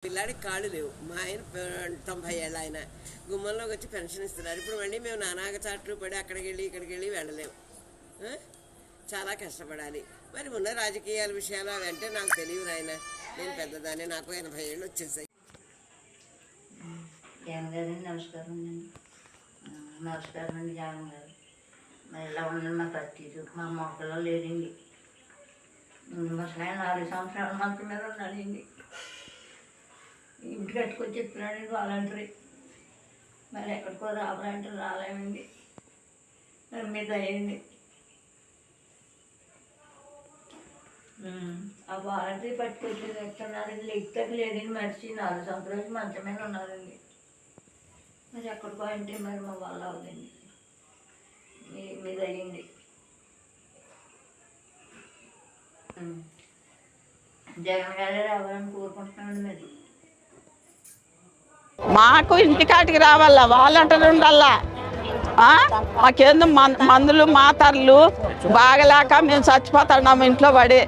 పిల్లాడికి కాళ్ళు లేవు. మా ఆయన 90 ఏళ్ళ ఆయన గుమ్మంలోకి వచ్చి పెన్షన్ ఇస్తున్నారు. ఇప్పుడు మళ్ళీ మేము నానాగ చాట్లు పడి అక్కడికి వెళ్ళి ఇక్కడికి వెళ్ళి వెళ్ళలేము. చాలా కష్టపడాలి. మరి ఉన్న రాజకీయాల విషయాలు అవి అంటే నాకు తెలియదు నాయన. నేను పెద్దదాన్ని, నాకు 80 ఏళ్ళు వచ్చేసాయి. జగన్ గారు నమస్కారం అండి. నమస్కారం అండి జగన్ గారు. మరి ఇలా ఉండండి మా పరిస్థితి. మా మొక్కలో లేదండి. ముసలాయన 4 సంవత్సరాల మంచం మీద ఉన్నాడండి. ఇంటికి కట్టుకొచ్చి చెప్తున్నాడండి వాలంటరీ. మరి ఎక్కడికో రావాలంటే రాలేమండి. మరి మీద అయ్యింది ఆ వాలంటరీ పట్టుకొచ్చి ఎక్కడున్నారండి. లెక్కకి లేదండి. మనిషి 4 సంవత్సరాలు మంచం మీద ఉన్నారండి. మరి ఎక్కడికో అంటే మరి మా వల్ల అవుదండి. మీద అయ్యింది. జగన్ గారే రావాలని కోరుకుంటున్నాను. మరి మాకు ఇంటికాటికి రావాలా, వాలంటీర్ ఉండాలా. మాకేందో మందులు మాతర్లు బాగలేక మేము చచ్చిపోతున్నాము ఇంట్లో పడి.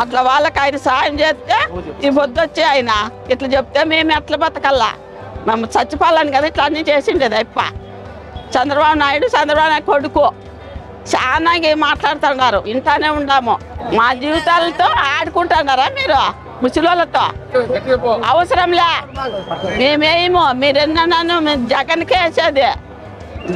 అట్లా వాళ్ళకి ఆయన సాయం చేస్తే ఈ పొద్దు వచ్చి ఆయన ఇట్లా చెప్తే మేము ఎట్లా బతకల్లా. మేము చచ్చిపోవాలని కదా ఇట్లా అన్నీ చేసిండేది. అప్ప చంద్రబాబు నాయుడు కొడుకు చాలా మాట్లాడుతున్నారు. ఇంటానే ఉండాము. మా జీవితాలతో ఆడుకుంటున్నారా మీరు ముసలితో? అవసరంలే. మేమేమో మీరెన్నో జగన్కే వేసేది.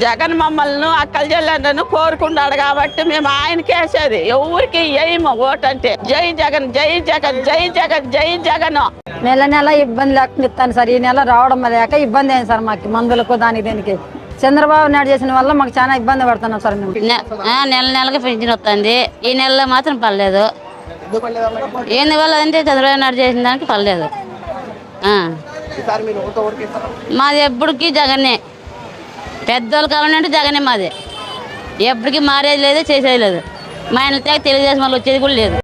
జగన్ మమ్మల్ని అక్కలు చెల్లెండను కోరుకున్నాడు కాబట్టి మేము ఆయనకి వేసేది. ఎవరికి వేయము ఓటు అంటే. జై జగన్, జై జగన్, జై జగన్, జై జగన్. నెల ఇబ్బంది లేకుండా ఇస్తాను సార్. ఈ నెల రావడం లేక ఇబ్బంది అయింది సార్ మాకు, మందులకు దానికి దేనికి. చంద్రబాబు నాయుడు చేసిన వల్ల మాకు చాలా ఇబ్బంది పడుతున్నాం సార్ మేము. నెలకి పెన్షన్ వస్తుంది. ఈ నెలలో మాత్రం పర్లేదు. ఎందువల్ల అంటే చంద్రబాబు నాయుడు చేసిన దానికి పర్లేదు. మాది ఎప్పటికీ జగన్నే. పెద్దోళ్ళు కావాలంటే జగనే మాది. ఎప్పటికీ మారేది లేదు, చేసేది లేదు. మా ఇంట్లో తెలుగుదేశం వాళ్ళు వచ్చేది కూడా లేదు.